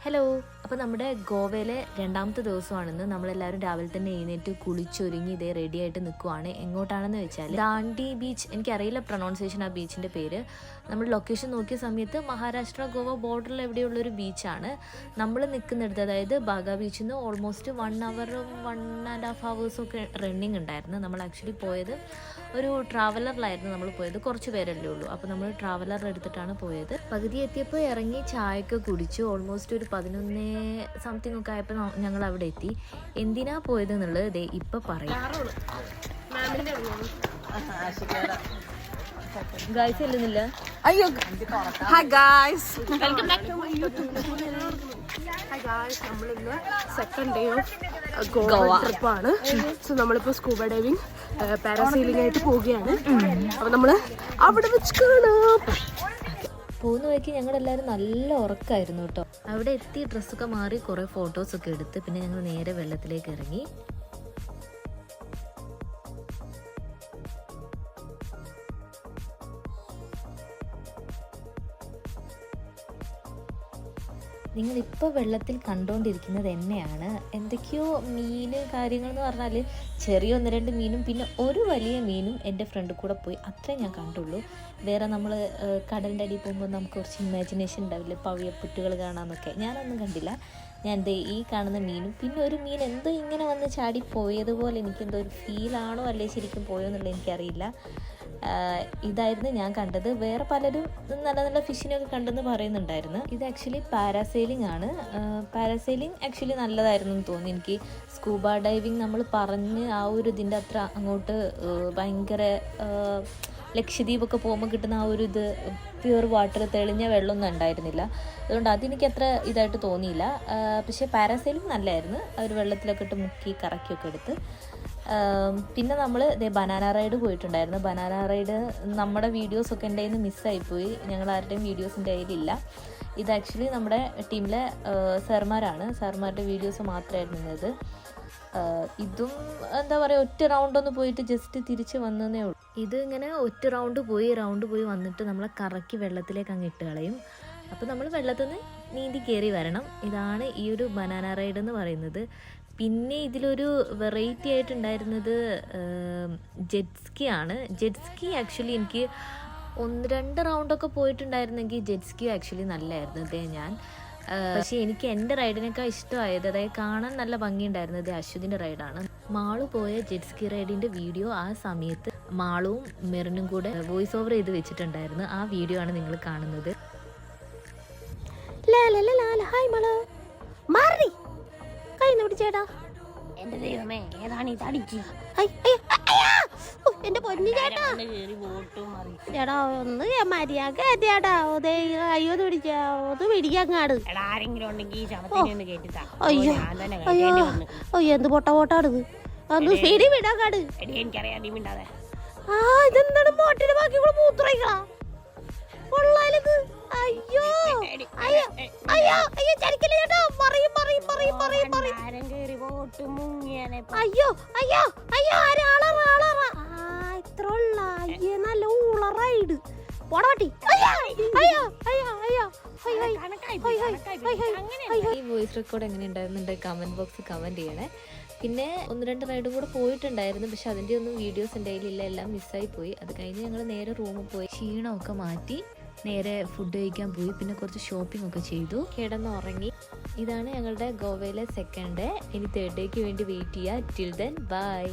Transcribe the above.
Hello, അപ്പോൾ നമ്മുടെ ഗോവയിലെ രണ്ടാമത്തെ ദിവസമാണെന്ന്. നമ്മളെല്ലാവരും രാവിലെ തന്നെ എഴുന്നേറ്റ് കുളിച്ചൊരുങ്ങി ഇതേ റെഡി ആയിട്ട് നിൽക്കുവാണ്. എങ്ങോട്ടാണെന്ന് വെച്ചാൽ ദാണ്ടി ബീച്ച്. എനിക്കറിയില്ല പ്രൊണൗൺസിയേഷൻ ആ ബീച്ചിൻ്റെ പേര്. നമ്മൾ ലൊക്കേഷൻ നോക്കിയ സമയത്ത് മഹാരാഷ്ട്ര ഗോവ ബോർഡറിൽ എവിടെയുള്ളൊരു ബീച്ചാണ് നമ്മൾ നിൽക്കുന്നിടത്ത്. അതായത് ബാഗ ബീച്ചിൽ നിന്ന് ഓൾമോസ്റ്റ് 1 hour 1.5 hours ഒക്കെ റണ്ണിങ് ഉണ്ടായിരുന്നു. നമ്മൾ ആക്ച്വലി പോയത് ഒരു ട്രാവലറിലായിരുന്നു നമ്മൾ പോയത്. കുറച്ച് പേരല്ലേ ഉള്ളൂ. അപ്പോൾ നമ്മൾ ട്രാവലർ എടുത്തിട്ടാണ് പോയത്. പകുതി എത്തിയപ്പോൾ ഇറങ്ങി ചായയൊക്കെ കുടിച്ചു. ഓൾമോസ്റ്റ് ഒരു 11 സംതിങ് ഒക്കെ ആയപ്പോൾ ഞങ്ങൾ അവിടെ എത്തി. എന്തിനാ പോയത് എന്നുള്ളത് ഇപ്പം പറയാം. ഗായ്സ് ചെല്ലുന്നില്ല. അയ്യോ, hi guys, welcome back to my YouTube channel. Hi guys, നമ്മളിന്ന് സെക്കൻഡ് ഡേ ഓഫ് ഗോവ ട്രിപ്പാണ്. സോ നമ്മളിപ്പോൾ സ്കൂബ ഡൈവിങ് പാരാസൈലിംഗ് ആയിട്ട് പോവുകയാണ്. അപ്പോൾ നമ്മൾ അവിടെ വെച്ച് കാണാം. പോകുന്ന വഴിക്ക് ഞങ്ങളെല്ലാവരും നല്ല ഉറക്കമായിരുന്നു കേട്ടോ. അവിടെ എത്തി ഡ്രസ്സൊക്കെ മാറി കുറേ ഫോട്ടോസൊക്കെ എടുത്ത് പിന്നെ ഞങ്ങൾ നേരെ വെള്ളത്തിലേക്ക് ഇറങ്ങി. നിങ്ങളിപ്പോൾ വെള്ളത്തിൽ കണ്ടുകൊണ്ടിരിക്കുന്നത് എന്നെയാണ്. എന്തൊക്കെയോ മീന് കാര്യങ്ങളെന്ന് പറഞ്ഞാൽ ചെറിയ 1-2 മീനും പിന്നെ ഒരു വലിയ മീനും എൻ്റെ ഫ്രണ്ടിൽ കൂടെ പോയി. അത്രേ ഞാൻ കണ്ടുള്ളൂ. വേറെ നമ്മൾ കടലിൻ്റെ അടിയിൽ പോകുമ്പോൾ നമുക്ക് കുറച്ച് ഇമാജിനേഷൻ ഉണ്ടാവില്ലേ, പവിയപ്പുറ്റുകൾ കാണാമെന്നൊക്കെ. ഞാനൊന്നും കണ്ടില്ല. ഞാൻ ഈ കാണുന്ന മീനും പിന്നെ ഒരു മീൻ എന്തോ ഇങ്ങനെ വന്ന് ചാടി പോയതുപോലെ എനിക്കെന്തോ ഒരു ഫീലാണോ അല്ലേ ശരിക്കും പോയോ എന്നുള്ളത് എനിക്കറിയില്ല. ഇതായിരുന്നു ഞാൻ കണ്ടത്. വേറെ പലരും നല്ല നല്ല ഫിഷിനൊക്കെ കണ്ടെന്ന് പറയുന്നുണ്ടായിരുന്നു. ഇത് ആക്ച്വലി പാരാസെയിലിംഗ് ആണ്. പാരാസെയിലിംഗ് ആക്ച്വലി നല്ലതായിരുന്നു എന്ന് തോന്നി എനിക്ക്. സ്കൂബ ഡൈവിങ് നമ്മൾ പറഞ്ഞ് ആ ഒരു ഇതിൻ്റെ അത്ര അങ്ങോട്ട് ഭയങ്കര ലക്ഷദ്വീപൊക്കെ പോകുമ്പോൾ കിട്ടുന്ന ആ ഒരു ഇത് പ്യുവർ വാട്ടർ, തെളിഞ്ഞ വെള്ളമൊന്നും ഉണ്ടായിരുന്നില്ല. അതുകൊണ്ട് അതെനിക്ക് അത്ര ഇതായിട്ട് തോന്നിയില്ല. പക്ഷേ പാരാസെയിലിംഗ് നല്ലതായിരുന്നു. അവർ വെള്ളത്തിലൊക്കെ ഇട്ട് മുക്കി കറക്കിയൊക്കെ എടുത്ത്. പിന്നെ നമ്മൾ ബനാന റൈഡ് പോയിട്ടുണ്ടായിരുന്നു. ബനാന റൈഡ് നമ്മുടെ വീഡിയോസൊക്കെ എൻ്റെ കയ്യിൽ നിന്ന് മിസ്സായിപ്പോയി. ഞങ്ങൾ ആരുടെയും വീഡിയോസ് എൻ്റെ കയ്യിലില്ല. ഇത് ആക്ച്വലി നമ്മുടെ ടീമിലെ സാർമാരാണ്. സാർമാരുടെ വീഡിയോസ് മാത്രമായിരുന്നു ഇന്നത്. ഇതും എന്താ പറയുക, ഒറ്റ റൗണ്ടൊന്ന് പോയിട്ട് ജസ്റ്റ് തിരിച്ച് വന്നതേ ഉള്ളൂ. ഇത് ഇങ്ങനെ ഒറ്റ റൗണ്ട് പോയി വന്നിട്ട് നമ്മളെ കറക്കി വെള്ളത്തിലേക്ക് അങ്ങ് ഇട്ട് കളയും. അപ്പോൾ നമ്മൾ വെള്ളത്തിൽ നിന്ന് നീന്തി കയറി വരണം. ഇതാണ് ഈ ഒരു ബനാന റൈഡ് എന്ന് പറയുന്നത്. പിന്നെ ഇതിലൊരു വെറൈറ്റി ആയിട്ടുണ്ടായിരുന്നത് ജെറ്റ് സ്കി ആണ്. ജെറ്റ് സ്കി ആക്ച്വലി എനിക്ക് 1-2 റൗണ്ടൊക്കെ പോയിട്ടുണ്ടായിരുന്നെങ്കിൽ ജെറ്റ് സ്കി ആക്ച്വലി നല്ലതായിരുന്നു. ഞാൻ പക്ഷേ എനിക്ക് എൻ്റെ റൈഡിനേക്കാൾ ഇഷ്ടമായത്, അതായത് കാണാൻ നല്ല ഭംഗിയുണ്ടായിരുന്നത് അശ്വതിൻ്റെ റൈഡാണ്. മാളു പോയ ജെറ്റ് സ്കി റൈഡിൻ്റെ വീഡിയോ ആ സമയത്ത് മാളുവും മെറിനും കൂടെ വോയിസ് ഓവർ ചെയ്ത് വെച്ചിട്ടുണ്ടായിരുന്നു. ആ വീഡിയോ ആണ് നിങ്ങൾ കാണുന്നത്. ഹായ് മാളു, മാറി ചേട്ടാ. എന്റെ ദൈവമേ, ഏതാണ് ഇത് അടിച്ചു? എന്റെ പൊന്നു ചേട്ടാ, ചേട്ടാ ഒന്ന് മര്യാദ ചേട്ടാ. അയ്യോ പിടിച്ചാ ഒന്ന് പിടിക്കാങ്ങാട്. ആരെങ്കിലും ഉണ്ടെങ്കിൽ അയ്യോ അയ്യോ, എന്ത് പൊട്ടാടുത്. ഒന്ന് ശരി വിടാങ്ങാട്. എനിക്കറിയാം, നീ മിണ്ടാതെ. ആ ഇതെന്താണ് മോട്ടിന് ബാക്കി കൂടെ മൂത്രയിക്കളാ കൊള്ളാലത്. അയ്യോ അയ്യോ അയ്യോ അയ്യോ, ചരിക്കല്ലേ ചേട്ടാ. മറിയും അയ്യോ അയ്യോ അയ്യോ, ഇത്ര ഉള്ള നല്ല ഊള റൈഡ് പോടാട്ടി. ഈ വോയിസ് റെക്കോർഡ് എങ്ങനെ ഉണ്ടായിരുന്നുണ്ട് കമൻറ്റ് ബോക്സിൽ കമൻറ്റ് ചെയ്യണേ. പിന്നെ 1-2 റൈഡും കൂടെ പോയിട്ടുണ്ടായിരുന്നു. പക്ഷെ അതിൻ്റെ ഒന്നും വീഡിയോസ് എൻ്റെ കയ്യിലില്ല, എല്ലാം മിസ്സായി പോയി. അത് കഴിഞ്ഞ് ഞങ്ങൾ നേരെ റൂമിൽ പോയി ക്ഷീണമൊക്കെ മാറ്റി നേരെ ഫുഡ് കഴിക്കാൻ പോയി. പിന്നെ കുറച്ച് ഷോപ്പിംഗ് ഒക്കെ ചെയ്തു, കിടന്നുറങ്ങി. ഇതാണ് ഞങ്ങളുടെ ഗോവയിലെ സെക്കൻഡ് ഡേ. ഇനി തേർഡ് ഡേക്ക് വേണ്ടി വെയിറ്റ് ചെയ്യുക. Till then bye.